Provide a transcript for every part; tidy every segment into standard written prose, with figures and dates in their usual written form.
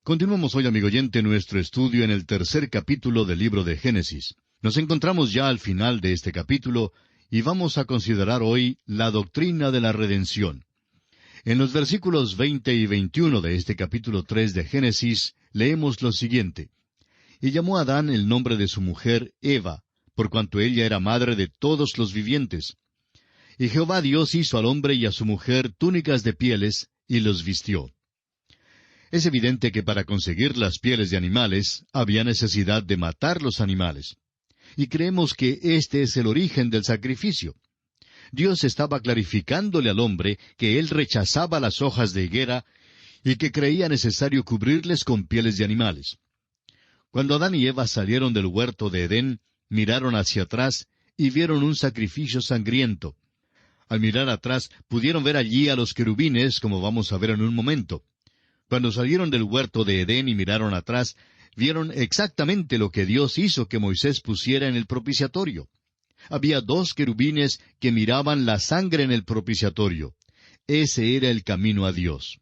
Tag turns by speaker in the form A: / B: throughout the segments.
A: Continuamos hoy, amigo oyente, nuestro estudio en el tercer capítulo del libro de Génesis. Nos encontramos ya al final de este capítulo y vamos a considerar hoy la doctrina de la redención. En los versículos 20 y 21 de este capítulo 3 de Génesis leemos lo siguiente. Y llamó a Adán el nombre de su mujer Eva, por cuanto ella era madre de todos los vivientes. Y Jehová Dios hizo al hombre y a su mujer túnicas de pieles, y los vistió. Es evidente que para conseguir las pieles de animales había necesidad de matar los animales. Y creemos que este es el origen del sacrificio. Dios estaba clarificándole al hombre que él rechazaba las hojas de higuera y que creía necesario cubrirles con pieles de animales. Cuando Adán y Eva salieron del huerto de Edén, miraron hacia atrás y vieron un sacrificio sangriento. Al mirar atrás, pudieron ver allí a los querubines, como vamos a ver en un momento. Cuando salieron del huerto de Edén y miraron atrás, vieron exactamente lo que Dios hizo que Moisés pusiera en el propiciatorio. Había 2 querubines que miraban la sangre en el propiciatorio. Ese era el camino a Dios.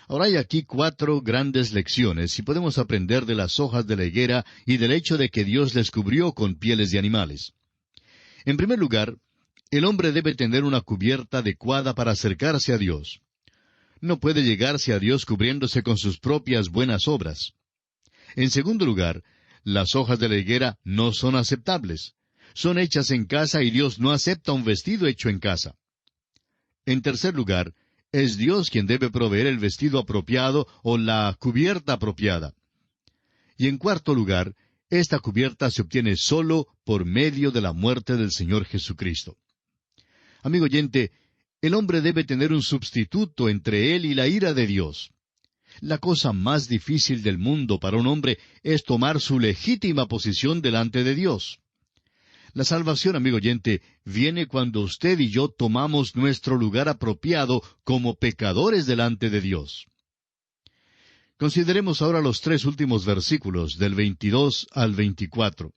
A: Ahora hay aquí 4 grandes lecciones y podemos aprender de las hojas de la higuera y del hecho de que Dios les cubrió con pieles de animales. En primer lugar, el hombre debe tener una cubierta adecuada para acercarse a Dios. No puede llegarse a Dios cubriéndose con sus propias buenas obras. En segundo lugar, las hojas de la higuera no son aceptables. Son hechas en casa y Dios no acepta un vestido hecho en casa. En tercer lugar, es Dios quien debe proveer el vestido apropiado o la cubierta apropiada. Y en cuarto lugar, esta cubierta se obtiene solo por medio de la muerte del Señor Jesucristo. Amigo oyente, el hombre debe tener un sustituto entre él y la ira de Dios. La cosa más difícil del mundo para un hombre es tomar su legítima posición delante de Dios. La salvación, amigo oyente, viene cuando usted y yo tomamos nuestro lugar apropiado como pecadores delante de Dios. Consideremos ahora los 3 últimos versículos, del 22 al 24.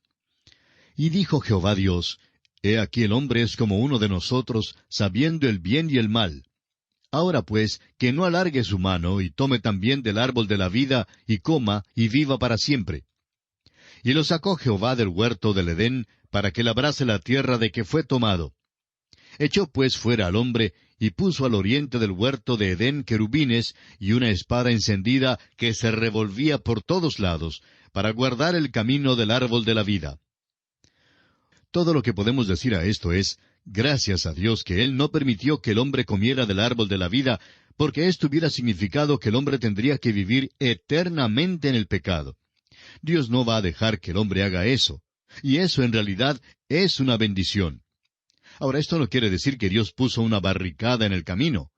A: Y dijo Jehová Dios, He aquí el hombre es como uno de nosotros, sabiendo el bien y el mal. Ahora pues, que no alargue su mano, y tome también del árbol de la vida, y coma, y viva para siempre. Y lo sacó Jehová del huerto del Edén, para que labrase la tierra de que fue tomado. Echó pues fuera al hombre, y puso al oriente del huerto de Edén querubines, y una espada encendida que se revolvía por todos lados, para guardar el camino del árbol de la vida. Todo lo que podemos decir a esto es, gracias a Dios que Él no permitió que el hombre comiera del árbol de la vida, porque esto hubiera significado que el hombre tendría que vivir eternamente en el pecado. Dios no va a dejar que el hombre haga eso, y eso en realidad es una bendición. Ahora, esto no quiere decir que Dios puso una barricada en el camino.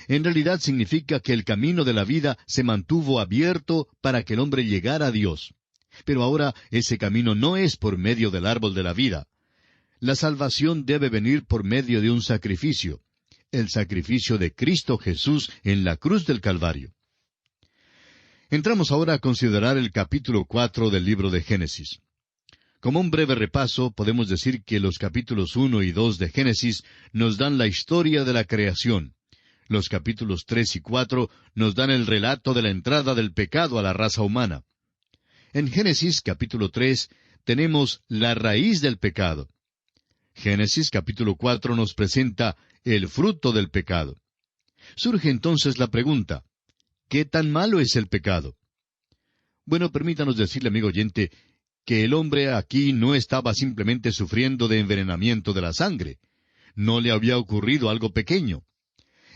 A: En realidad significa que el camino de la vida se mantuvo abierto para que el hombre llegara a Dios. Pero ahora ese camino no es por medio del árbol de la vida. La salvación debe venir por medio de un sacrificio, el sacrificio de Cristo Jesús en la cruz del Calvario. Entramos ahora a considerar el capítulo 4 del libro de Génesis. Como un breve repaso, podemos decir que los capítulos 1 y 2 de Génesis nos dan la historia de la creación. Los capítulos 3 y 4 nos dan el relato de la entrada del pecado a la raza humana. En Génesis capítulo 3 tenemos la raíz del pecado. Génesis capítulo 4 nos presenta el fruto del pecado. Surge entonces la pregunta, ¿qué tan malo es el pecado? Bueno, permítanos decirle, amigo oyente, que el hombre aquí no estaba simplemente sufriendo de envenenamiento de la sangre. No le había ocurrido algo pequeño.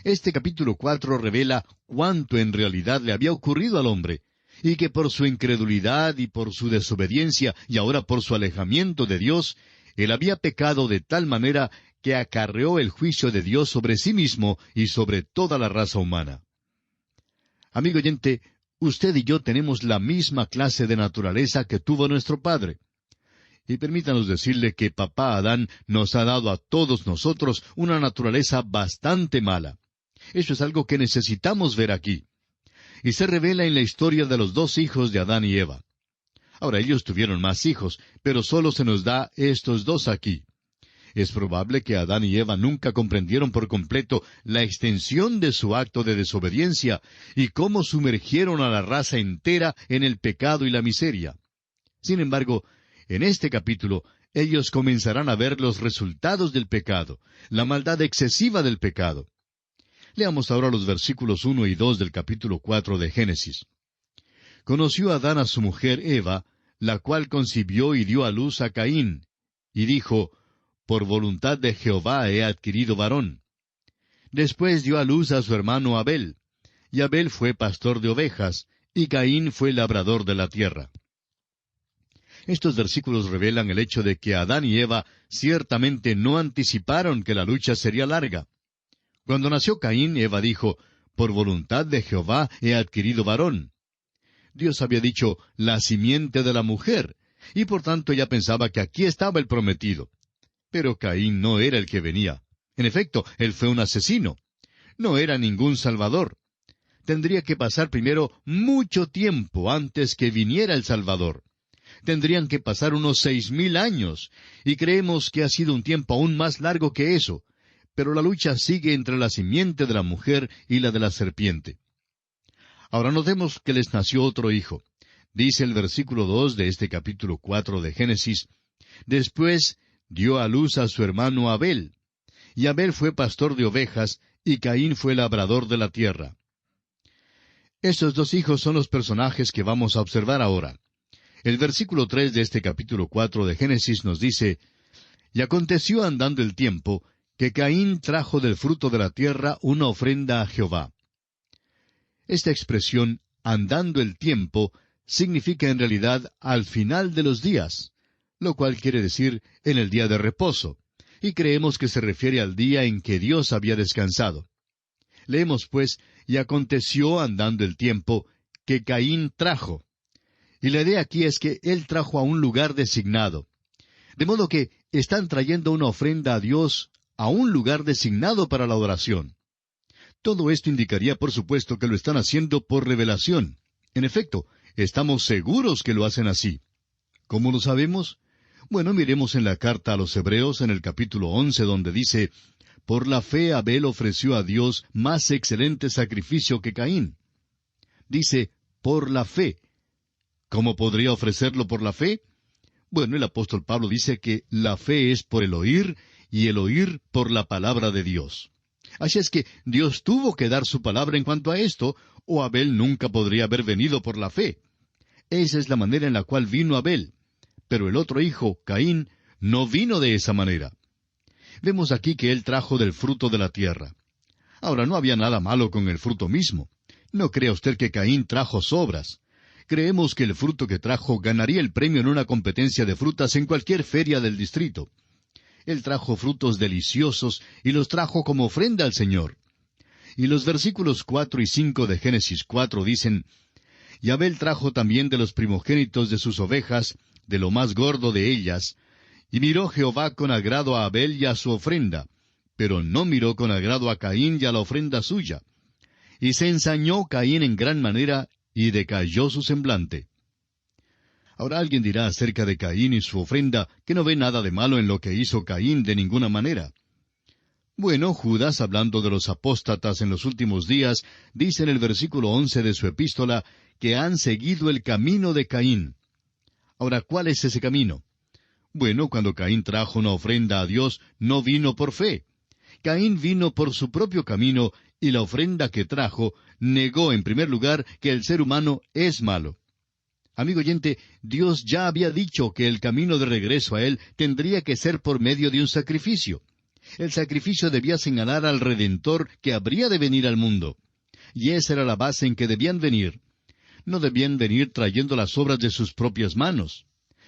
A: Este capítulo 4 revela cuánto en realidad le había ocurrido al hombre, y que por su incredulidad y por su desobediencia y ahora por su alejamiento de Dios, él había pecado de tal manera que acarreó el juicio de Dios sobre sí mismo y sobre toda la raza humana. Amigo oyente, usted y yo tenemos la misma clase de naturaleza que tuvo nuestro padre. Y permítanos decirle que papá Adán nos ha dado a todos nosotros una naturaleza bastante mala. Eso es algo que necesitamos ver aquí. Y se revela en la historia de los 2 hijos de Adán y Eva. Ahora ellos tuvieron más hijos, pero solo se nos da estos 2 aquí. Es probable que Adán y Eva nunca comprendieron por completo la extensión de su acto de desobediencia y cómo sumergieron a la raza entera en el pecado y la miseria. Sin embargo, en este capítulo, ellos comenzarán a ver los resultados del pecado, la maldad excesiva del pecado. Leamos ahora los versículos 1 y 2 del capítulo 4 de Génesis. Conoció Adán a su mujer Eva, la cual concibió y dio a luz a Caín, y dijo, por voluntad de Jehová he adquirido varón. Después dio a luz a su hermano Abel, y Abel fue pastor de ovejas, y Caín fue labrador de la tierra. Estos versículos revelan el hecho de que Adán y Eva ciertamente no anticiparon que la lucha sería larga. Cuando nació Caín, Eva dijo, por voluntad de Jehová he adquirido varón. Dios había dicho, la simiente de la mujer, y por tanto ella pensaba que aquí estaba el prometido. Pero Caín no era el que venía. En efecto, él fue un asesino. No era ningún salvador. Tendría que pasar primero mucho tiempo antes que viniera el Salvador. Tendrían que pasar unos 6,000 años, y creemos que ha sido un tiempo aún más largo que eso. Pero la lucha sigue entre la simiente de la mujer y la de la serpiente. Ahora notemos que les nació otro hijo. Dice el versículo 2 de este capítulo 4 de Génesis, después dio a luz a su hermano Abel. Y Abel fue pastor de ovejas, y Caín fue labrador de la tierra. Estos dos hijos son los personajes que vamos a observar ahora. El versículo 3 de este capítulo 4 de Génesis nos dice, y aconteció andando el tiempo, que Caín trajo del fruto de la tierra una ofrenda a Jehová. Esta expresión, andando el tiempo, significa en realidad al final de los días, lo cual quiere decir en el día de reposo, y creemos que se refiere al día en que Dios había descansado. Leemos pues, y aconteció andando el tiempo, que Caín trajo. Y la idea aquí es que él trajo a un lugar designado. De modo que están trayendo una ofrenda a Dios a un lugar designado para la adoración. Todo esto indicaría, por supuesto, que lo están haciendo por revelación. En efecto, estamos seguros que lo hacen así. ¿Cómo lo sabemos? Bueno, miremos en la carta a los Hebreos en el capítulo 11, donde dice, por la fe Abel ofreció a Dios más excelente sacrificio que Caín. Dice, por la fe. ¿Cómo podría ofrecerlo por la fe? Bueno, el apóstol Pablo dice que la fe es por el oír, y el oír por la palabra de Dios. Así es que Dios tuvo que dar su palabra en cuanto a esto, o Abel nunca podría haber venido por la fe. Esa es la manera en la cual vino Abel. Pero el otro hijo, Caín, no vino de esa manera. Vemos aquí que él trajo del fruto de la tierra. Ahora, no había nada malo con el fruto mismo. No crea usted que Caín trajo sobras. Creemos que el fruto que trajo ganaría el premio en una competencia de frutas en cualquier feria del distrito. Él trajo frutos deliciosos y los trajo como ofrenda al Señor. Y los versículos 4 y 5 de Génesis 4 dicen, y Abel trajo también de los primogénitos de sus ovejas, de lo más gordo de ellas, y miró Jehová con agrado a Abel y a su ofrenda, pero no miró con agrado a Caín y a la ofrenda suya. Y se ensañó Caín en gran manera, y decayó su semblante. Ahora alguien dirá acerca de Caín y su ofrenda que no ve nada de malo en lo que hizo Caín de ninguna manera. Bueno, Judas, hablando de los apóstatas en los últimos días, dice en el versículo 11 de su epístola que han seguido el camino de Caín. Ahora, ¿cuál es ese camino? Bueno, cuando Caín trajo una ofrenda a Dios, no vino por fe. Caín vino por su propio camino, y la ofrenda que trajo negó en primer lugar que el ser humano es malo. Amigo oyente, Dios ya había dicho que el camino de regreso a Él tendría que ser por medio de un sacrificio. El sacrificio debía señalar al Redentor que habría de venir al mundo. Y esa era la base en que debían venir. No debían venir trayendo las obras de sus propias manos.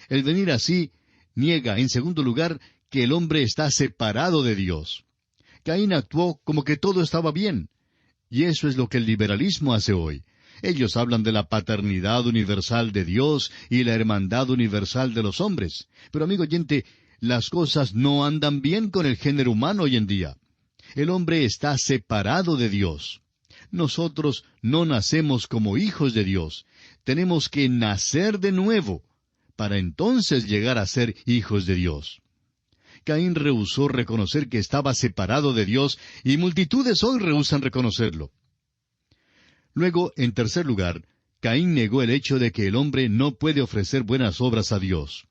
A: El venir así niega, en segundo lugar, que el hombre está separado de Dios. Caín actuó como que todo estaba bien. Y eso es lo que el liberalismo hace hoy. Ellos hablan de la paternidad universal de Dios y la hermandad universal de los hombres. Pero, amigo oyente, las cosas no andan bien con el género humano hoy en día. El hombre está separado de Dios. Nosotros no nacemos como hijos de Dios. Tenemos que nacer de nuevo, para entonces llegar a ser hijos de Dios. Caín rehusó reconocer que estaba separado de Dios, y multitudes hoy rehúsan reconocerlo. Luego, en tercer lugar, Caín negó el hecho de que el hombre no puede ofrecer buenas obras a Dios.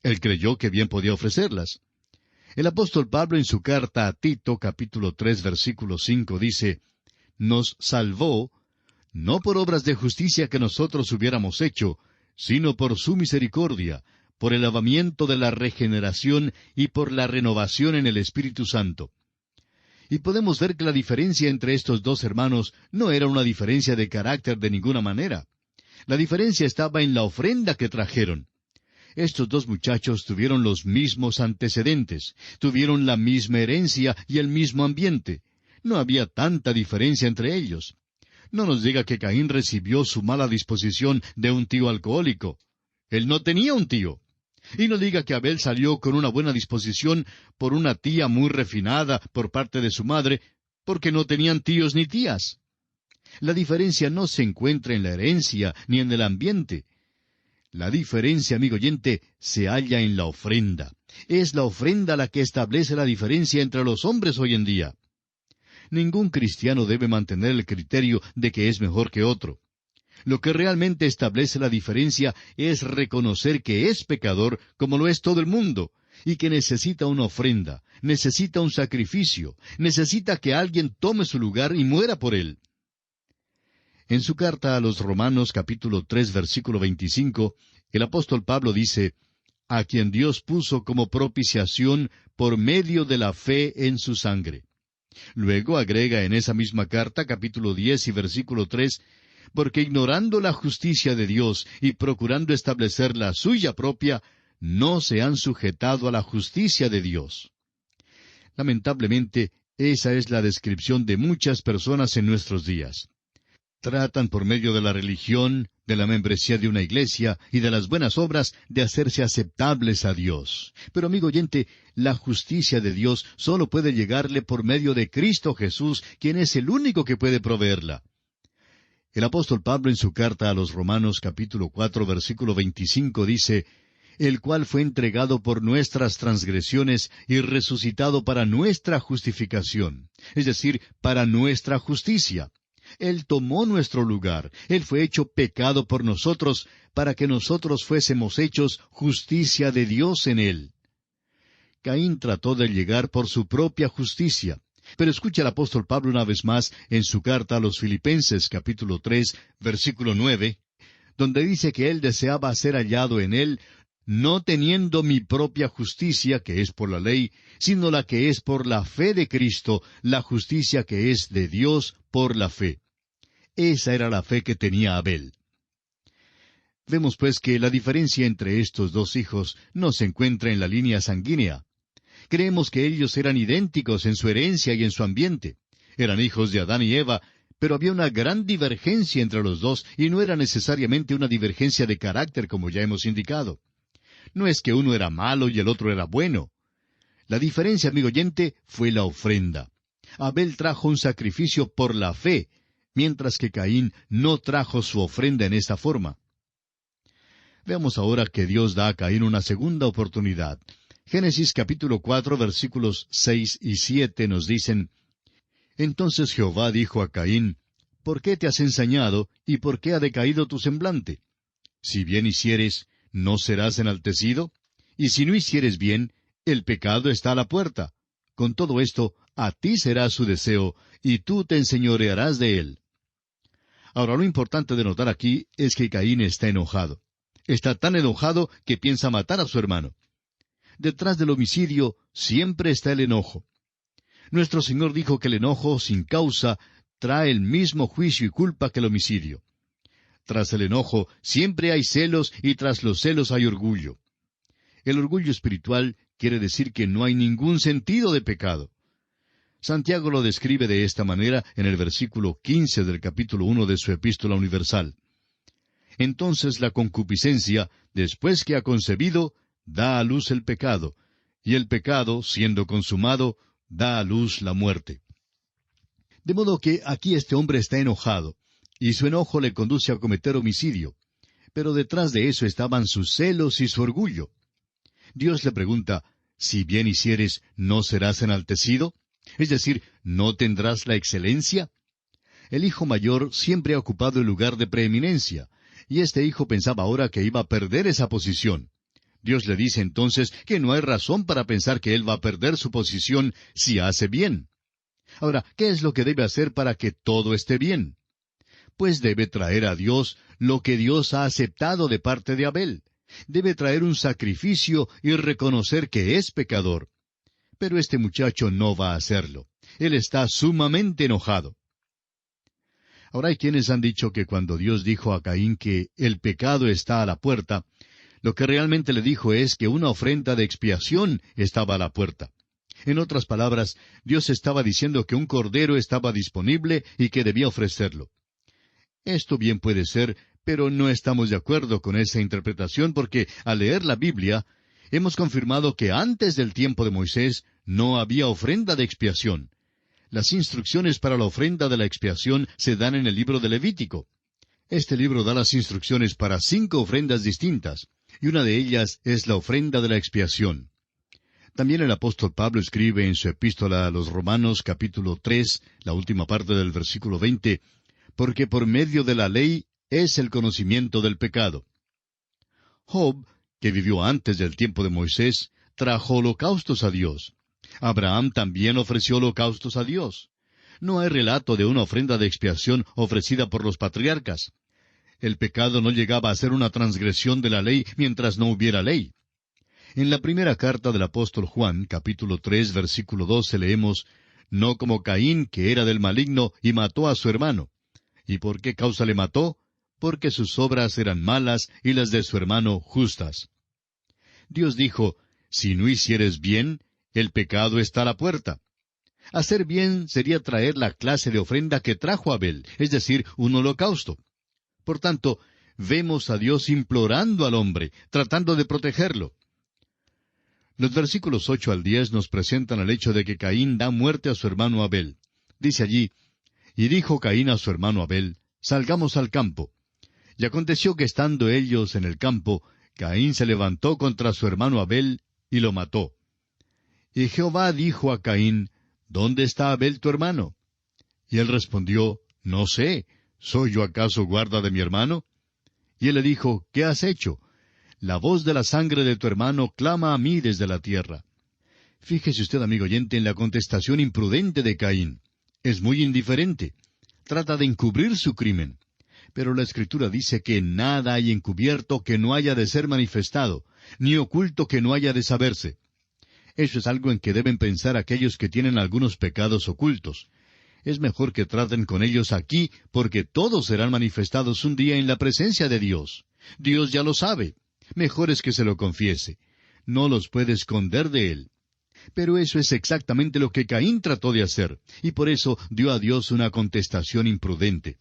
A: Él creyó que bien podía ofrecerlas. El apóstol Pablo en su carta a Tito, capítulo 3, versículo 5, dice, «Nos salvó, no por obras de justicia que nosotros hubiéramos hecho, sino por su misericordia, por el lavamiento de la regeneración y por la renovación en el Espíritu Santo». Y podemos ver que la diferencia entre estos dos hermanos no era una diferencia de carácter de ninguna manera. La diferencia estaba en la ofrenda que trajeron. Estos dos muchachos tuvieron los mismos antecedentes, tuvieron la misma herencia y el mismo ambiente. No había tanta diferencia entre ellos. No nos diga que Caín recibió su mala disposición de un tío alcohólico. Él no tenía un tío. Y no diga que Abel salió con una buena disposición por una tía muy refinada por parte de su madre, porque no tenían tíos ni tías. La diferencia no se encuentra en la herencia ni en el ambiente. La diferencia, amigo oyente, se halla en la ofrenda. Es la ofrenda la que establece la diferencia entre los hombres hoy en día. Ningún cristiano debe mantener el criterio de que es mejor que otro. Lo que realmente establece la diferencia es reconocer que es pecador como lo es todo el mundo, y que necesita una ofrenda, necesita un sacrificio, necesita que alguien tome su lugar y muera por él. En su carta a los Romanos capítulo 3 versículo 25, el apóstol Pablo dice, «A quien Dios puso como propiciación por medio de la fe en su sangre». Luego agrega en esa misma carta, capítulo 10 y versículo 3, «Porque ignorando la justicia de Dios y procurando establecer la suya propia, no se han sujetado a la justicia de Dios». Lamentablemente, esa es la descripción de muchas personas en nuestros días. Tratan por medio de la religión, de la membresía de una iglesia y de las buenas obras de hacerse aceptables a Dios. Pero, amigo oyente, la justicia de Dios solo puede llegarle por medio de Cristo Jesús, quien es el único que puede proveerla. El apóstol Pablo en su carta a los Romanos capítulo 4 versículo 25 dice, «El cual fue entregado por nuestras transgresiones y resucitado para nuestra justificación», es decir, para nuestra justicia. Él tomó nuestro lugar. Él fue hecho pecado por nosotros, para que nosotros fuésemos hechos justicia de Dios en Él. Caín trató de llegar por su propia justicia. Pero escucha al apóstol Pablo una vez más en su carta a los Filipenses, capítulo 3, versículo 9, donde dice que él deseaba ser hallado en Él, no teniendo mi propia justicia, que es por la ley, sino la que es por la fe de Cristo, la justicia que es de Dios por la fe. Esa era la fe que tenía Abel. Vemos pues que la diferencia entre estos dos hijos no se encuentra en la línea sanguínea. Creemos que ellos eran idénticos en su herencia y en su ambiente. Eran hijos de Adán y Eva, pero había una gran divergencia entre los dos, y no era necesariamente una divergencia de carácter como ya hemos indicado. No es que uno era malo y el otro era bueno. La diferencia, amigo oyente, fue la ofrenda. Abel trajo un sacrificio por la fe, mientras que Caín no trajo su ofrenda en esta forma. Veamos ahora que Dios da a Caín una segunda oportunidad. Génesis capítulo 4 versículos 6 y 7 nos dicen, «Entonces Jehová dijo a Caín, ¿por qué te has ensañado y por qué ha decaído tu semblante? Si bien hicieres, ¿no serás enaltecido? Y si no hicieres bien, el pecado está a la puerta. Con todo esto, a ti será su deseo, y tú te enseñorearás de él». Ahora, lo importante de notar aquí es que Caín está enojado. Está tan enojado que piensa matar a su hermano. Detrás del homicidio siempre está el enojo. Nuestro Señor dijo que el enojo sin causa trae el mismo juicio y culpa que el homicidio. Tras el enojo siempre hay celos y tras los celos hay orgullo. El orgullo espiritual quiere decir que no hay ningún sentido de pecado. Santiago lo describe de esta manera en el versículo 15 del capítulo 1 de su Epístola Universal. Entonces la concupiscencia, después que ha concebido, da a luz el pecado, y el pecado, siendo consumado, da a luz la muerte. De modo que aquí este hombre está enojado, y su enojo le conduce a cometer homicidio. Pero detrás de eso estaban sus celos y su orgullo. Dios le pregunta, Si bien hicieres, ¿no serás enaltecido? Es decir, ¿no tendrás la excelencia? El hijo mayor siempre ha ocupado el lugar de preeminencia, y este hijo pensaba ahora que iba a perder esa posición. Dios le dice entonces que no hay razón para pensar que él va a perder su posición si hace bien. Ahora, ¿qué es lo que debe hacer para que todo esté bien? Pues debe traer a Dios lo que Dios ha aceptado de parte de Abel. Debe traer un sacrificio y reconocer que es pecador. Pero este muchacho no va a hacerlo. Él está sumamente enojado. Ahora hay quienes han dicho que cuando Dios dijo a Caín que el pecado está a la puerta, lo que realmente le dijo es que una ofrenda de expiación estaba a la puerta. En otras palabras, Dios estaba diciendo que un cordero estaba disponible y que debía ofrecerlo. Esto bien puede ser, pero no estamos de acuerdo con esa interpretación porque al leer la Biblia, hemos confirmado que antes del tiempo de Moisés no había ofrenda de expiación. Las instrucciones para la ofrenda de la expiación se dan en el libro de Levítico. Este libro da las instrucciones para 5 ofrendas distintas, y una de ellas es la ofrenda de la expiación. También el apóstol Pablo escribe en su epístola a los Romanos capítulo 3, la última parte del versículo 20, porque por medio de la ley es el conocimiento del pecado. Job, que vivió antes del tiempo de Moisés, trajo holocaustos a Dios. Abraham también ofreció holocaustos a Dios. No hay relato de una ofrenda de expiación ofrecida por los patriarcas. El pecado no llegaba a ser una transgresión de la ley mientras no hubiera ley. En la primera carta del apóstol Juan, capítulo 3, versículo 12, leemos, «No como Caín, que era del maligno, y mató a su hermano». ¿Y por qué causa le mató? Porque sus obras eran malas y las de su hermano justas. Dios dijo, «Si no hicieres bien, el pecado está a la puerta». Hacer bien sería traer la clase de ofrenda que trajo Abel, es decir, un holocausto. Por tanto, vemos a Dios implorando al hombre, tratando de protegerlo. Los versículos 8 al 10 nos presentan el hecho de que Caín da muerte a su hermano Abel. Dice allí, «Y dijo Caín a su hermano Abel, salgamos al campo. Y aconteció que estando ellos en el campo, Caín se levantó contra su hermano Abel y lo mató. Y Jehová dijo a Caín, ¿dónde está Abel tu hermano? Y él respondió, no sé, ¿soy yo acaso guarda de mi hermano? Y él le dijo, ¿qué has hecho? La voz de la sangre de tu hermano clama a mí desde la tierra. Fíjese usted, amigo oyente, en la contestación imprudente de Caín. Es muy indiferente. Trata de encubrir su crimen. Pero la Escritura dice que nada hay encubierto que no haya de ser manifestado, ni oculto que no haya de saberse. Eso es algo en que deben pensar aquellos que tienen algunos pecados ocultos. Es mejor que traten con ellos aquí, porque todos serán manifestados un día en la presencia de Dios. Dios ya lo sabe. Mejor es que se lo confiese. No los puede esconder de él. Pero eso es exactamente lo que Caín trató de hacer, y por eso dio a Dios una contestación imprudente.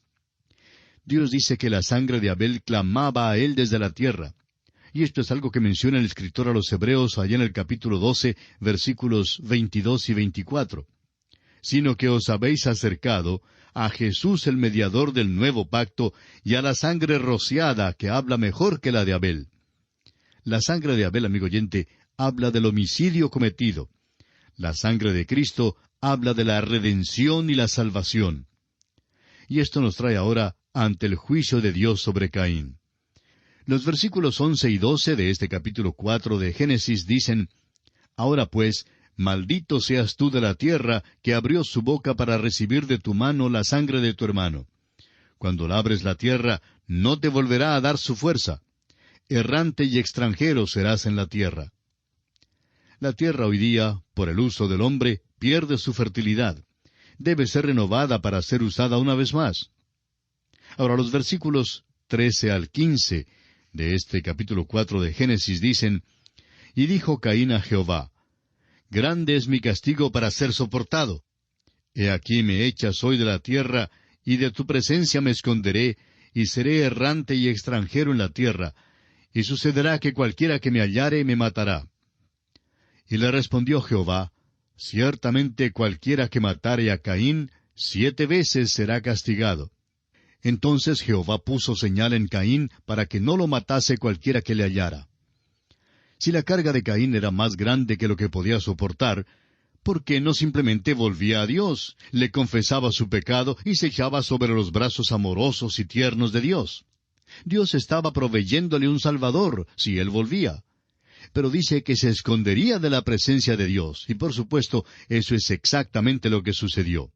A: Dios dice que la sangre de Abel clamaba a él desde la tierra. Y esto es algo que menciona el escritor a los Hebreos allá en el capítulo 12, versículos 22 y 24. Sino que os habéis acercado a Jesús el mediador del nuevo pacto y a la sangre rociada que habla mejor que la de Abel. La sangre de Abel, amigo oyente, habla del homicidio cometido. La sangre de Cristo habla de la redención y la salvación. Y esto nos trae ahora ante el juicio de Dios sobre Caín. Los versículos 11 y 12 de este capítulo 4 de Génesis dicen, Ahora pues, maldito seas tú de la tierra que abrió su boca para recibir de tu mano la sangre de tu hermano. Cuando labres la tierra, no te volverá a dar su fuerza. Errante y extranjero serás en la tierra. La tierra hoy día, por el uso del hombre, pierde su fertilidad. Debe ser renovada para ser usada una vez más. Ahora los versículos 13 al 15 de este capítulo 4 de Génesis dicen, Y dijo Caín a Jehová, Grande es mi castigo para ser soportado. He aquí me echas hoy de la tierra, y de tu presencia me esconderé, y seré errante y extranjero en la tierra, y sucederá que cualquiera que me hallare me matará. Y le respondió Jehová, Ciertamente cualquiera que matare a Caín, 7 veces será castigado. Entonces Jehová puso señal en Caín para que no lo matase cualquiera que le hallara. Si la carga de Caín era más grande que lo que podía soportar, ¿por qué no simplemente volvía a Dios, le confesaba su pecado y se echaba sobre los brazos amorosos y tiernos de Dios? Dios estaba proveyéndole un Salvador si él volvía. Pero dice que se escondería de la presencia de Dios, y por supuesto, eso es exactamente lo que sucedió.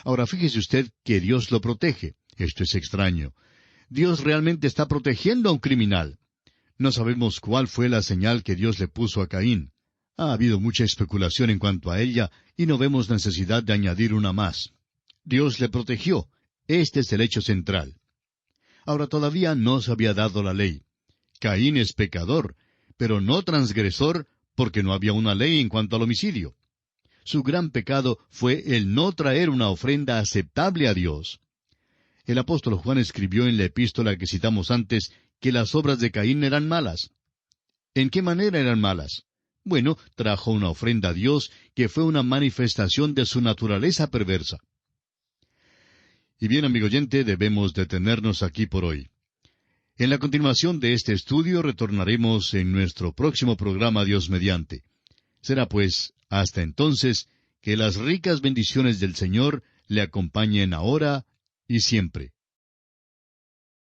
A: Ahora fíjese usted que Dios lo protege. Esto es extraño. Dios realmente está protegiendo a un criminal. No sabemos cuál fue la señal que Dios le puso a Caín. Ha habido mucha especulación en cuanto a ella, y no vemos necesidad de añadir una más. Dios le protegió. Este es el hecho central. Ahora todavía no se había dado la ley. Caín es pecador, pero no transgresor, porque no había una ley en cuanto al homicidio. Su gran pecado fue el no traer una ofrenda aceptable a Dios. El apóstol Juan escribió en la epístola que citamos antes que las obras de Caín eran malas. ¿En qué manera eran malas? Bueno, trajo una ofrenda a Dios que fue una manifestación de su naturaleza perversa. Y bien, amigo oyente, debemos detenernos aquí por hoy. En la continuación de este estudio retornaremos en nuestro próximo programa Dios mediante. Será pues, hasta entonces, que las ricas bendiciones del Señor le acompañen ahora y siempre.